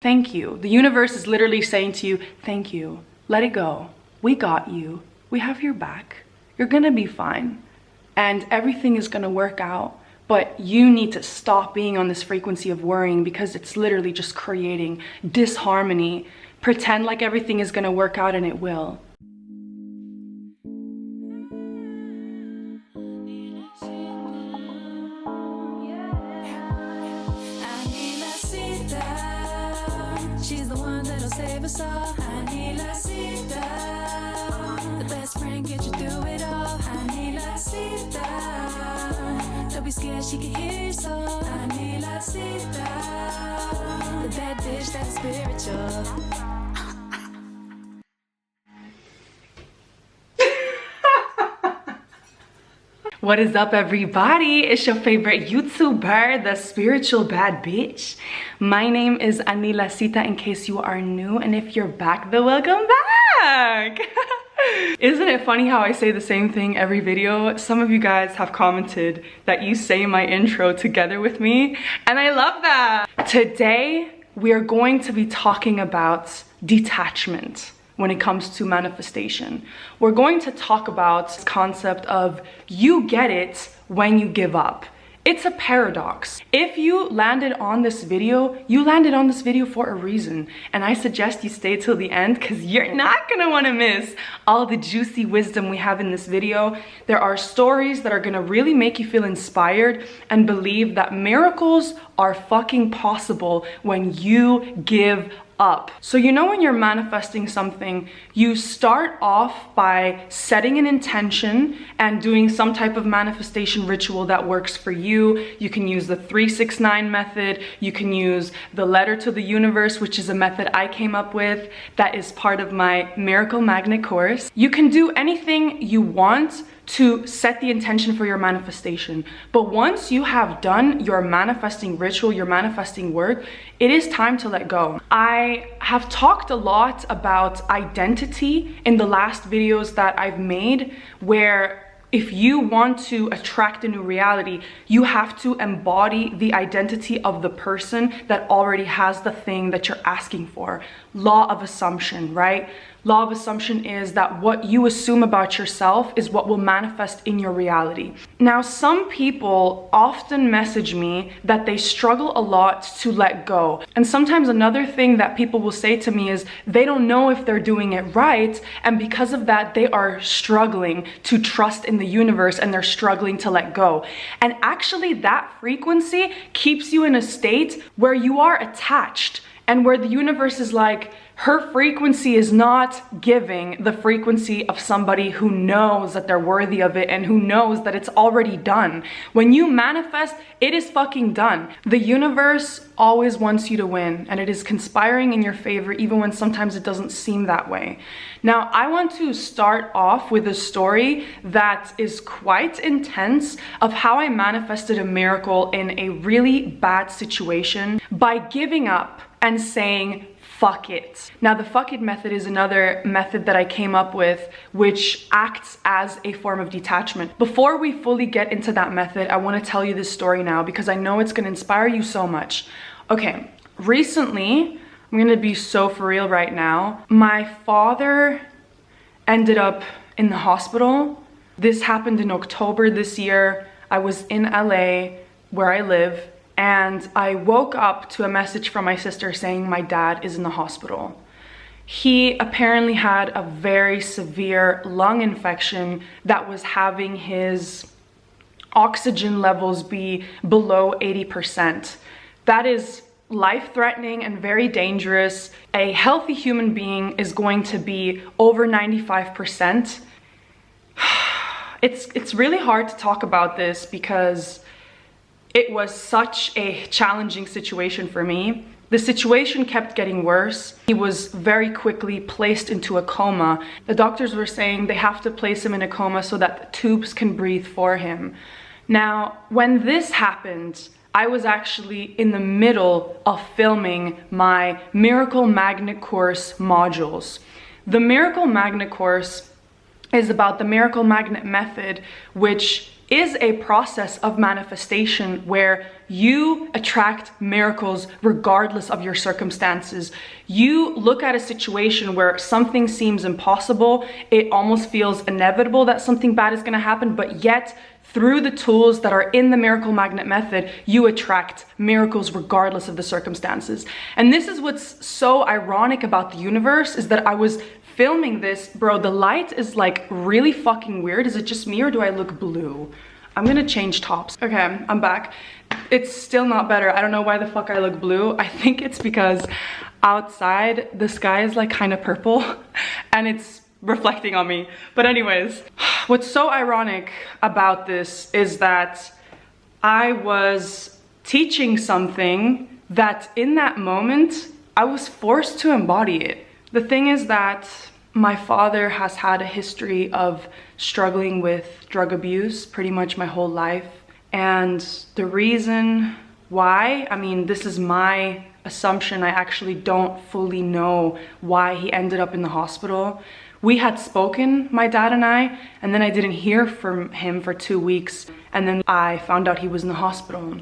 Thank you. The universe is literally saying to you, thank you. Let it go. We got you. We have your back. You're gonna be fine. And everything is gonna work out. But you need to stop being on this frequency of worrying, because it's literally just creating disharmony. Pretend like everything is gonna work out, and it will. Anila Sita, she's the one that'll save us all. Anila Sita, the best friend, get you through it all. Anila Sita, don't be scared, she can hear your soul. Anila Sita, the bad bitch that's spiritual. What is up, everybody? It's your favorite YouTuber, the spiritual bad bitch. My name is Anila Sita, in case you are new, and if you're back, then welcome back. Isn't it funny how I say the same thing every video? Some of you guys have commented that you say my intro together with me, and I love that. Today, we are going to be talking about detachment. When it comes to manifestation, we're going to talk about this concept of you get it when you give up. It's a paradox. If you landed on this video, you landed on this video for a reason. And I suggest you stay till the end, because you're not gonna wanna miss all the juicy wisdom we have in this video. There are stories that are gonna really make you feel inspired and believe that miracles are fucking possible when you give up. So you know, when you're manifesting something, you start off by setting an intention and doing some type of manifestation ritual that works for you. You can use the 369 method. You can use the letter to the universe, which is a method I came up with that is part of my Miracle Magnet course. You can do anything you want to set the intention for your manifestation. But once you have done your manifesting ritual, your manifesting work, it is time to let go. I have talked a lot about identity in the last videos that I've made, where if you want to attract a new reality, you have to embody the identity of the person that already has the thing that you're asking for. Law of assumption, right? Law of assumption is that what you assume about yourself is what will manifest in your reality. Now, some people often message me that they struggle a lot to let go. And sometimes another thing that people will say to me is they don't know if they're doing it right. And because of that, they are struggling to trust in the universe, and they're struggling to let go. And actually, that frequency keeps you in a state where you are attached, and where the universe is like, her frequency is not giving the frequency of somebody who knows that they're worthy of it and who knows that it's already done. When you manifest, it is fucking done. The universe always wants you to win, and it is conspiring in your favor, even when sometimes it doesn't seem that way. Now, I want to start off with a story that is quite intense of how I manifested a miracle in a really bad situation by giving up and saying, fuck it. Now, the fuck it method is another method that I came up with, which acts as a form of detachment. Before we fully get into that method, I want to tell you this story now, because I know it's going to inspire you so much. Okay, recently, I'm going to be so for real right now. My father ended up in the hospital. This happened in October this year. I was in LA, where I live, and I woke up to a message from my sister saying my dad is in the hospital. He apparently had a very severe lung infection that was having his oxygen levels be below 80%. That is life-threatening and very dangerous. A healthy human being is going to be over 95%. It's really hard to talk about this, because it was such a challenging situation for me. The situation kept getting worse. He was very quickly placed into a coma. The doctors were saying they have to place him in a coma so that the tubes can breathe for him. Now, when this happened, I was actually in the middle of filming my Miracle Magnet course modules. The Miracle Magnet course is about the Miracle Magnet method, which is a process of manifestation where you attract miracles regardless of your circumstances. You look at a situation where something seems impossible, it almost feels inevitable that something bad is going to happen, but yet through the tools that are in the miracle magnet method, you attract miracles regardless of the circumstances. And this is what's so ironic about the universe, is that I was filming this, bro, the light is like really fucking weird. Is it just me or do I look blue? I'm gonna change tops. Okay, I'm back. It's still not better. I don't know why the fuck I look blue. I think it's because outside the sky is like kind of purple and it's reflecting on me. But anyways, what's so ironic about this is that I was teaching something that in that moment I was forced to embody it. The thing is that my father has had a history of struggling with drug abuse pretty much my whole life. And the reason why, I mean, this is my assumption, I actually don't fully know why he ended up in the hospital. We had spoken, my dad and then I didn't hear from him for 2 weeks. And then I found out he was in the hospital.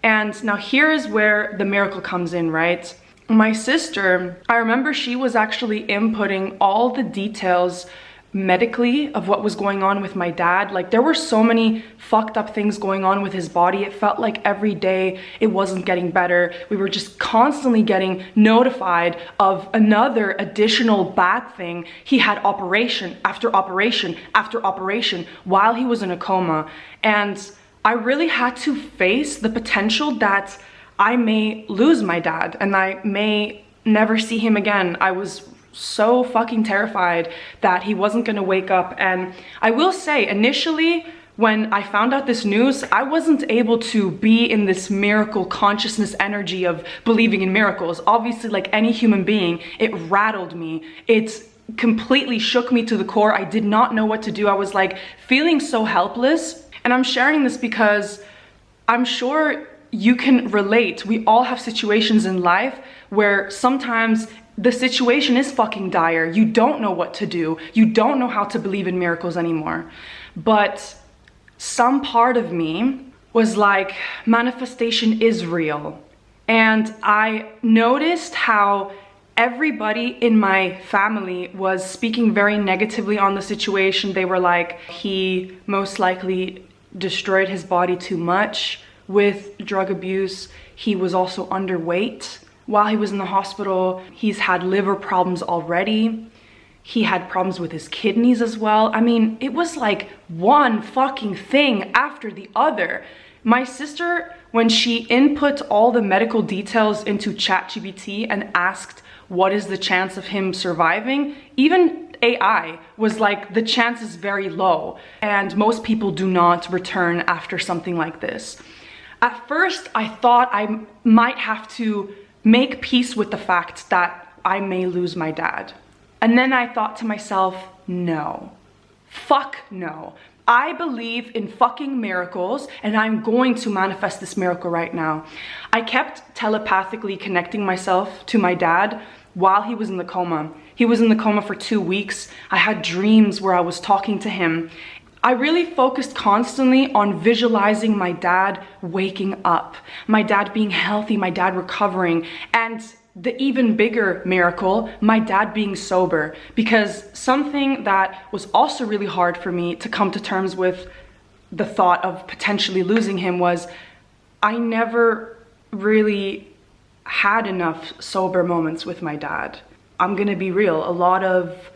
And now here is where the miracle comes in, right? My sister, I remember she was actually inputting all the details medically of what was going on with my dad. Like there were so many fucked up things going on with his body. It felt like every day it wasn't getting better. We were just constantly getting notified of another additional bad thing. He had operation after operation after operation while he was in a coma. And I really had to face the potential that I may lose my dad and I may never see him again. I was so fucking terrified that he wasn't gonna wake up. And I will say, initially, when I found out this news, I wasn't able to be in this miracle consciousness energy of believing in miracles. Obviously, like any human being, it rattled me. It completely shook me to the core. I did not know what to do. I was like feeling so helpless. And I'm sharing this because I'm sure you can relate. We all have situations in life where sometimes the situation is fucking dire. You don't know what to do. You don't know how to believe in miracles anymore. But some part of me was like, manifestation is real. And I noticed how everybody in my family was speaking very negatively on the situation. They were like, he most likely destroyed his body too much with drug abuse. He was also underweight while he was in the hospital. He's had liver problems already. He had problems with his kidneys as well. I mean, it was like one fucking thing after the other. My sister, when she input all the medical details into ChatGPT and asked what is the chance of him surviving, even AI was like, the chance is very low and most people do not return after something like this. At first, I thought I might have to make peace with the fact that I may lose my dad. And then I thought to myself, no, fuck no. I believe in fucking miracles and I'm going to manifest this miracle right now. I kept telepathically connecting myself to my dad while he was in the coma. He was in the coma for 2 weeks. I had dreams where I was talking to him. I really focused constantly on visualizing my dad waking up, my dad being healthy, my dad recovering, and the even bigger miracle, my dad being sober. Because something that was also really hard for me to come to terms with the thought of potentially losing him was I never really had enough sober moments with my dad. I'm gonna be real, a lot of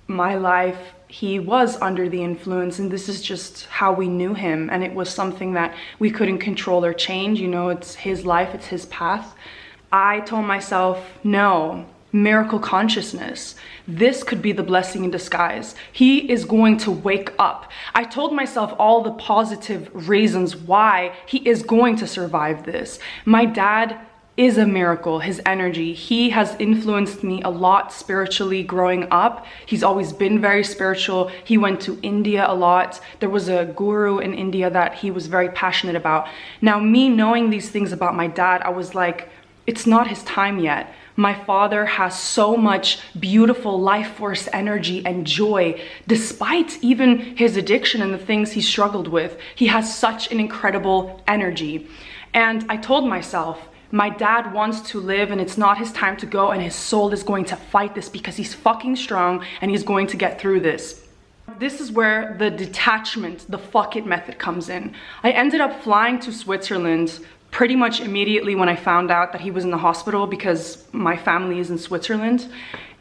my life he was under the influence and this is just how we knew him, and it was something that we couldn't control or change. You know, it's his life, it's his path. I told myself, no, miracle consciousness. This could be the blessing in disguise. He is going to wake up. I told myself all the positive reasons why he is going to survive this. My dad is a miracle, his energy. He has influenced me a lot spiritually growing up. He's always been very spiritual. He went to India a lot. There was a guru in India that he was very passionate about. Now, me knowing these things about my dad, I was like, it's not his time yet. my father has so much beautiful life force energy and joy, despite even his addiction and the things he struggled with. He has such an incredible energy. And I told myself, my dad wants to live and it's not his time to go, and his soul is going to fight this because he's fucking strong and he's going to get through this. This is where the detachment, the fuck it method comes in. I ended up flying to Switzerland pretty much immediately when I found out that he was in the hospital, because my family is in Switzerland.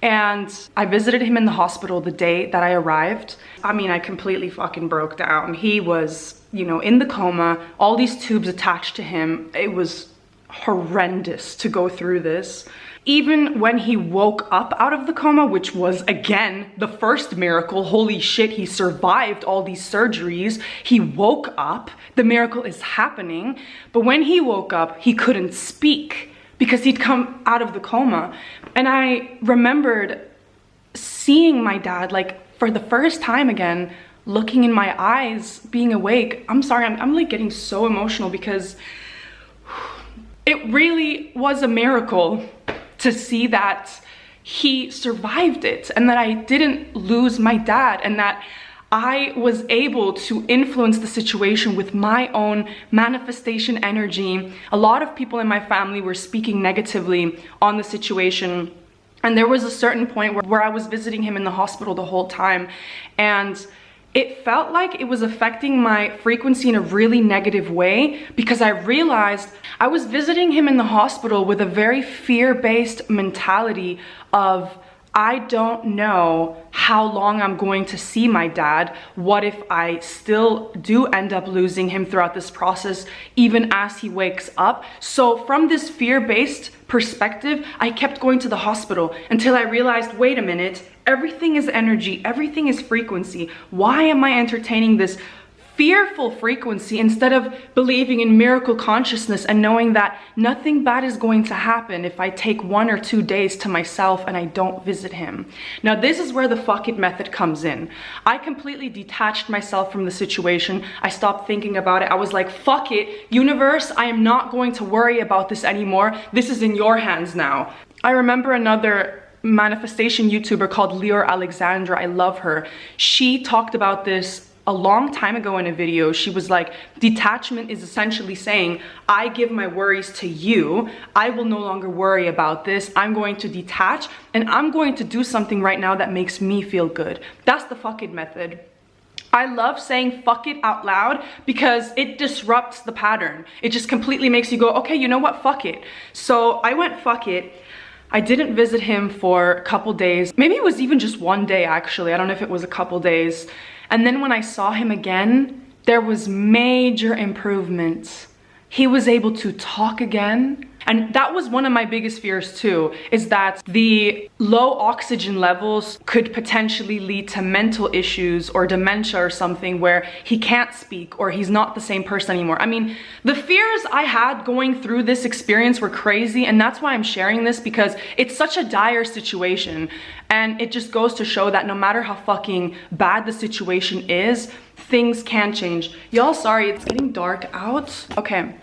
And I visited him in the hospital the day that I arrived. I mean, I completely fucking broke down. He was, you know, in the coma, all these tubes attached to him. It was horrendous to go through this. Even when he woke up out of the coma, which was again the first miracle, holy shit, he survived all these surgeries. He woke up, the miracle is happening. But when he woke up, he couldn't speak because he'd come out of the coma. And I remembered seeing my dad, like for the first time again, looking in my eyes, being awake. I'm sorry, I'm like getting so emotional because it really was a miracle to see that he survived it and that I didn't lose my dad, and that I was able to influence the situation with my own manifestation energy. A lot of people in my family were speaking negatively on the situation, and there was a certain point where I was visiting him in the hospital the whole time, and it felt like it was affecting my frequency in a really negative way, because I realized I was visiting him in the hospital with a very fear-based mentality of, I don't know how long I'm going to see my dad. What if I still do end up losing him throughout this process, even as he wakes up? So from this fear-based perspective, I kept going to the hospital until I realized, wait a minute, everything is energy, everything is frequency. Why am I entertaining this fearful frequency instead of believing in miracle consciousness and knowing that nothing bad is going to happen if I take 1 or 2 days to myself and I don't visit him? Now, this is where the fuck it method comes in. I completely detached myself from the situation. I stopped thinking about it. I was like, fuck it, universe, I am not going to worry about this anymore. This is in your hands now. I remember another manifestation YouTuber called Leor Alexandra. I love her. She talked about this a long time ago in a video. She was like, detachment is essentially saying, I give my worries to you. I will no longer worry about this. I'm going to detach and I'm going to do something right now that makes me feel good. That's the fuck it method. I love saying fuck it out loud because it disrupts the pattern. It just completely makes you go, okay, you know what, fuck it. So I went fuck it. I didn't visit him for a couple days. Maybe it was even just 1 day actually. I don't know if it was a couple days. And then when I saw him again, there was major improvements. He was able to talk again. And that was one of my biggest fears too, is that the low oxygen levels could potentially lead to mental issues or dementia or something where he can't speak or he's not the same person anymore. I mean, the fears I had going through this experience were crazy, and that's why I'm sharing this, because it's such a dire situation. And it just goes to show that no matter how fucking bad the situation is, things can change. Y'all, sorry, it's getting dark out. Okay.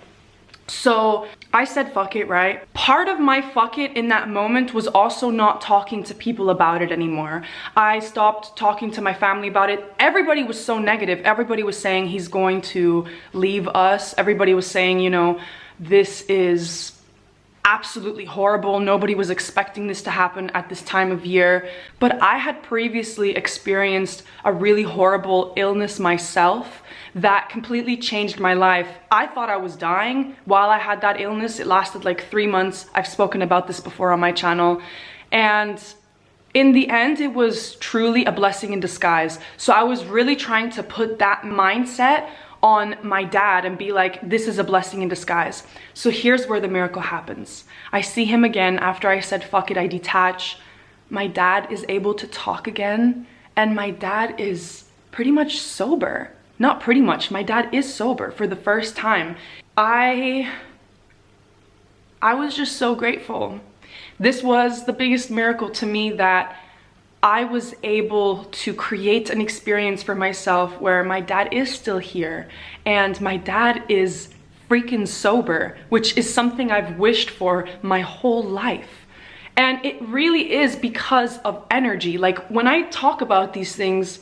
So I said fuck it, right? Part of my fuck it in that moment was also not talking to people about it anymore. I stopped talking to my family about it. Everybody was so negative. Everybody was saying he's going to leave us. Everybody was saying, you know, this is absolutely horrible. Nobody was expecting this to happen at this time of year. But I had previously experienced a really horrible illness myself that completely changed my life. I thought I was dying while I had that illness. It lasted like 3 months. I've spoken about this before on my channel. And in the end, it was truly a blessing in disguise. So I was really trying to put that mindset on my dad and be like, this is a blessing in disguise. So here's where the miracle happens. I see him again after I said, fuck it, I detach. My dad is able to talk again, and my dad is pretty much sober. Not pretty much, my dad is sober for the first time. I was just so grateful. This was the biggest miracle to me, that I was able to create an experience for myself where my dad is still here and my dad is freaking sober, which is something I've wished for my whole life. And it really is because of energy. Like when I talk about these things,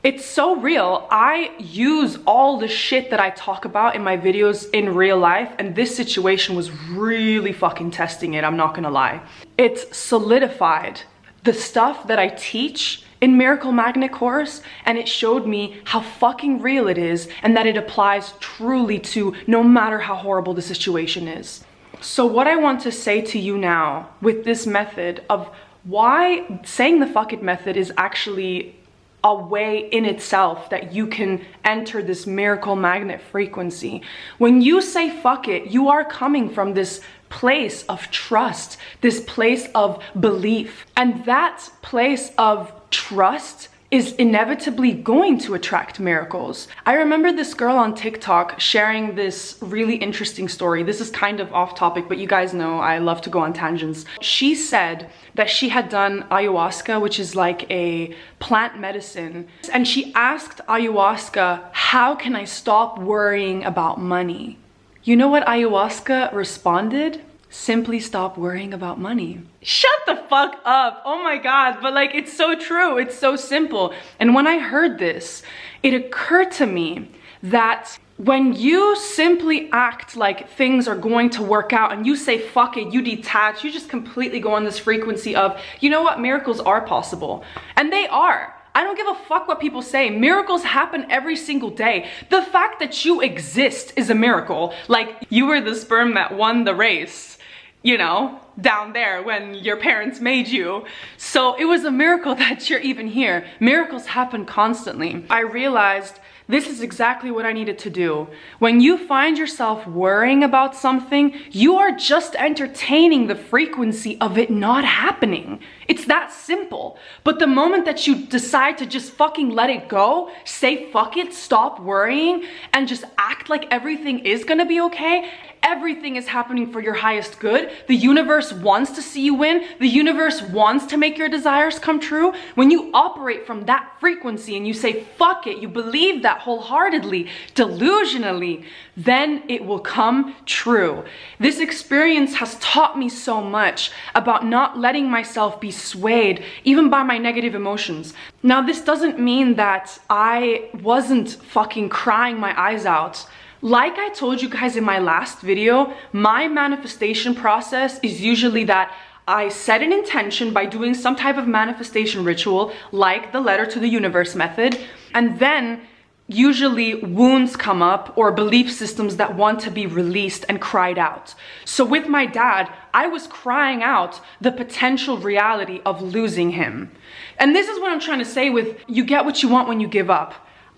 it's so real. I use all the shit that I talk about in my videos in real life, and this situation was really fucking testing it, I'm not gonna lie. It's solidified the stuff that I teach in Miracle Magnet course, and it showed me how fucking real it is and that it applies truly to no matter how horrible the situation is. So what I want to say to you now with this method of why saying the fuck it method is actually a way in itself that you can enter this miracle magnet frequency. When you say fuck it, you are coming from this place of trust, this place of belief. And that place of trust is inevitably going to attract miracles. I remember this girl on TikTok sharing this really interesting story. This is kind of off topic, but you guys know I love to go on tangents. She said that she had done ayahuasca, which is like a plant medicine. And she asked ayahuasca, how can I stop worrying about money? You know what ayahuasca responded? Simply stop worrying about money. Shut the fuck up. Oh my God. But like, it's so true. It's so simple. And when I heard this, it occurred to me that when you simply act like things are going to work out and you say, fuck it, you detach, you just completely go on this frequency of, you know what, miracles are possible. And they are. I don't give a fuck what people say. Miracles happen every single day. The fact that you exist is a miracle. Like you were the sperm that won the race, you know, down there when your parents made you. So it was a miracle that you're even here. Miracles happen constantly. I realized this is exactly what I needed to do. When you find yourself worrying about something, you are just entertaining the frequency of it not happening. It's that simple. But the moment that you decide to just fucking let it go, say fuck it, stop worrying, and just act like everything is gonna be okay, everything is happening for your highest good. The universe wants to see you win. The universe wants to make your desires come true. When you operate from that frequency and you say, fuck it, you believe that wholeheartedly, delusionally, then it will come true. This experience has taught me so much about not letting myself be swayed, even by my negative emotions. Now, this doesn't mean that I wasn't fucking crying my eyes out. Like I told you guys in my last video, my manifestation process is usually that I set an intention by doing some type of manifestation ritual, like the letter to the universe method, and then usually wounds come up or belief systems that want to be released and cried out. So with my dad, I was crying out the potential reality of losing him. And this is what I'm trying to say with you get what you want when you give up.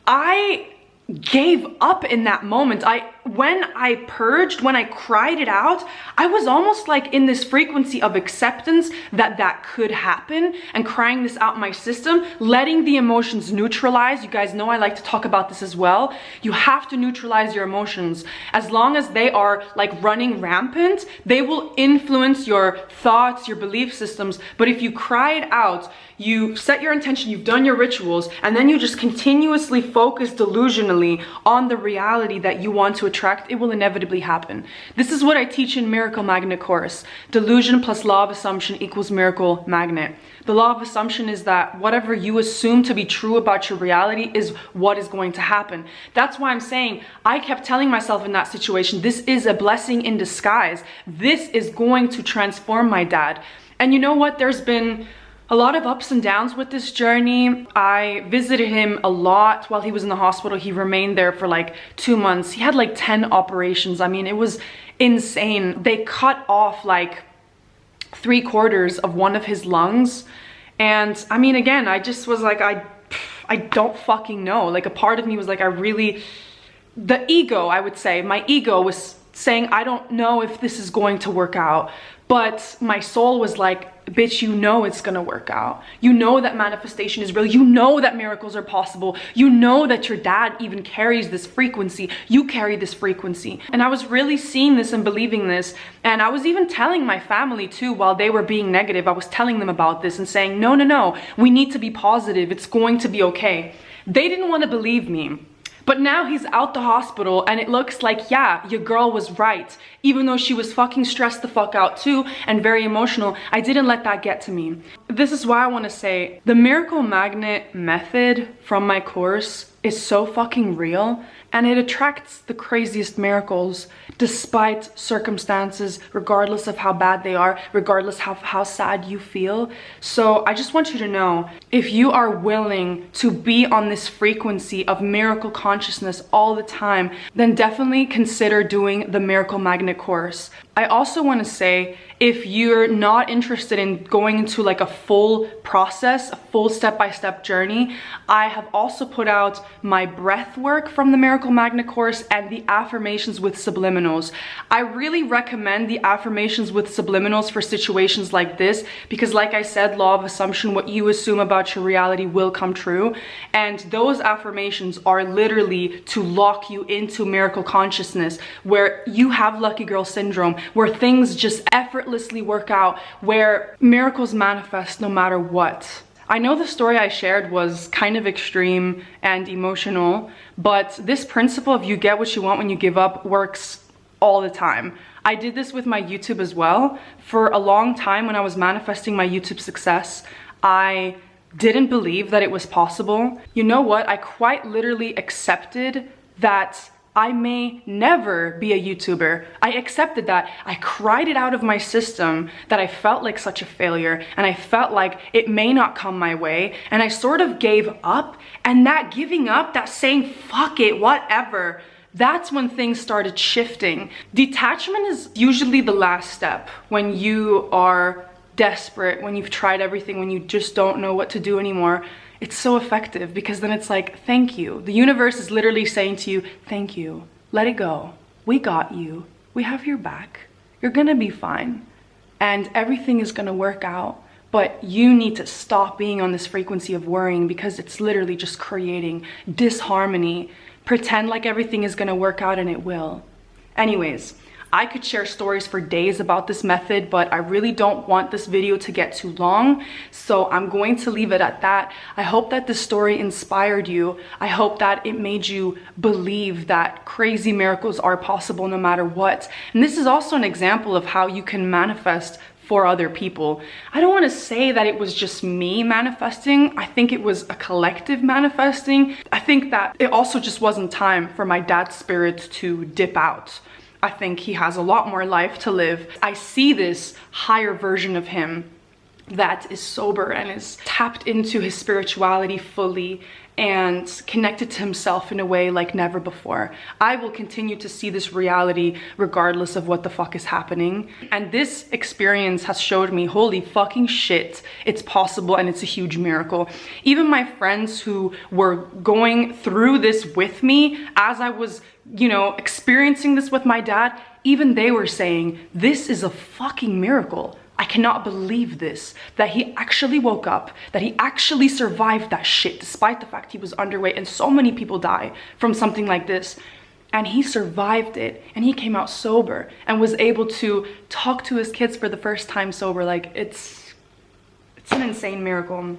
I gave up in that moment. When I purged, when I cried it out, I was almost like in this frequency of acceptance that that could happen and crying this out in my system, letting the emotions neutralize. You guys know I like to talk about this as well. You have to neutralize your emotions. As long as they are like running rampant, they will influence your thoughts, your belief systems. But if you cry it out, you set your intention, you've done your rituals, and then you just continuously focus delusionally on the reality that you want to attract, it will inevitably happen. This is what I teach in Miracle Magnet course. Delusion plus law of assumption equals miracle magnet. The law of assumption is that whatever you assume to be true about your reality is what is going to happen. That's why I'm saying, I kept telling myself in that situation, this is a blessing in disguise. This is going to transform my dad. And you know what? There's been a lot of ups and downs with this journey. I visited him a lot while he was in the hospital. He remained there for like 2 months. He had like 10 operations. I mean, it was insane. They cut off like 3/4 of one of his lungs. And I mean, again, I just was like, I don't fucking know. Like a part of me was like, the ego, I would say, my ego was saying, I don't know if this is going to work out. But my soul was like, bitch, you know it's gonna work out. You know that manifestation is real. You know that miracles are possible. You know that your dad even carries this frequency. You carry this frequency. And I was really seeing this and believing this. And I was even telling my family too, while they were being negative, I was telling them about this and saying, no, we need to be positive. It's going to be okay. They didn't want to believe me. But now he's out the hospital and it looks like, yeah, your girl was right. Even though she was fucking stressed the fuck out too and very emotional, I didn't let that get to me. This is why I want to say the miracle magnet method from my course is so fucking real, and it attracts the craziest miracles despite circumstances, regardless of how bad they are, regardless of how sad you feel. So I just want you to know, if you are willing to be on this frequency of miracle consciousness all the time, then definitely consider doing the miracle magnet course. I also want to say, if you're not interested in going into like a full process, a full step-by-step journey, I have also put out my breath work from the Miracle Magnet course and the affirmations with subliminals. I really recommend the affirmations with subliminals for situations like this because, like I said, law of assumption, what you assume about your reality will come true. And those affirmations are literally to lock you into miracle consciousness, where you have lucky girl syndrome, where things just effortlessly work out, where miracles manifest no matter what. I know the story I shared was kind of extreme and emotional, but this principle of you get what you want when you give up works all the time. I did this with my YouTube as well. For a long time when I was manifesting my YouTube success, I didn't believe that it was possible. You know what? I quite literally accepted that I may never be a YouTuber. I accepted that. I cried it out of my system that I felt like such a failure and I felt like it may not come my way, and I sort of gave up. And that giving up, that saying fuck it, whatever, that's when things started shifting. Detachment is usually the last step when you are desperate, when you've tried everything, when you just don't know what to do anymore. It's so effective because then it's like, thank you. The universe is literally saying to you, thank you, let it go. We got you. We have your back. You're gonna be fine. And everything is gonna work out. But you need to stop being on this frequency of worrying because it's literally just creating disharmony. Pretend like everything is gonna work out and it will. Anyways, I could share stories for days about this method, but I really don't want this video to get too long, so I'm going to leave it at that. I hope that this story inspired you. I hope that it made you believe that crazy miracles are possible no matter what. And this is also an example of how you can manifest for other people. I don't want to say that it was just me manifesting. I think it was a collective manifesting. I think that it also just wasn't time for my dad's spirit to dip out. I think he has a lot more life to live. I see this higher version of him that is sober and is tapped into his spirituality fully and connected to himself in a way like never before. I will continue to see this reality regardless of what the fuck is happening. And this experience has showed me, holy fucking shit, it's possible and it's a huge miracle. Even my friends who were going through this with me as I was, you know, experiencing this with my dad, even they were saying, this is a fucking miracle. I cannot believe this, that he actually woke up, that he actually survived that shit despite the fact he was underweight, and so many people die from something like this. And he survived it and he came out sober and was able to talk to his kids for the first time sober. Like it's an insane miracle.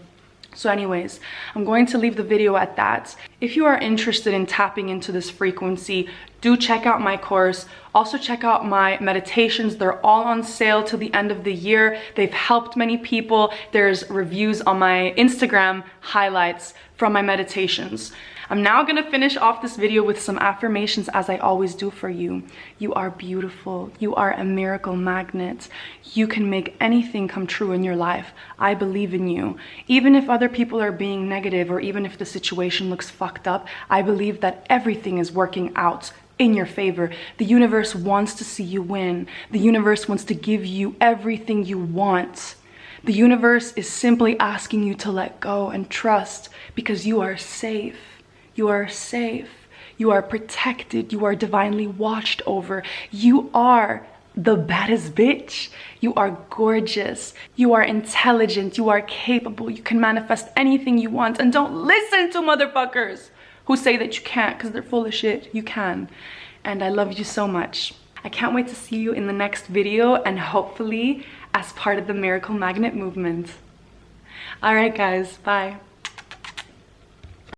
So anyways, I'm going to leave the video at that. If you are interested in tapping into this frequency, do check out my course. Also check out my meditations. They're all on sale till the end of the year. They've helped many people. There's reviews on my Instagram highlights from my meditations. I'm now gonna finish off this video with some affirmations as I always do for you. You are beautiful. You are a miracle magnet. You can make anything come true in your life. I believe in you. Even if other people are being negative or even if the situation looks fucked up, I believe that everything is working out in your favor. The universe wants to see you win. The universe wants to give you everything you want. The universe is simply asking you to let go and trust because you are safe. You are safe. You are protected. You are divinely watched over. You are the baddest bitch. You are gorgeous. You are intelligent. You are capable. You can manifest anything you want. And don't listen to motherfuckers who say that you can't because they're full of shit. You can. And I love you so much. I can't wait to see you in the next video and hopefully as part of the Miracle Magnet movement. All right, guys. Bye.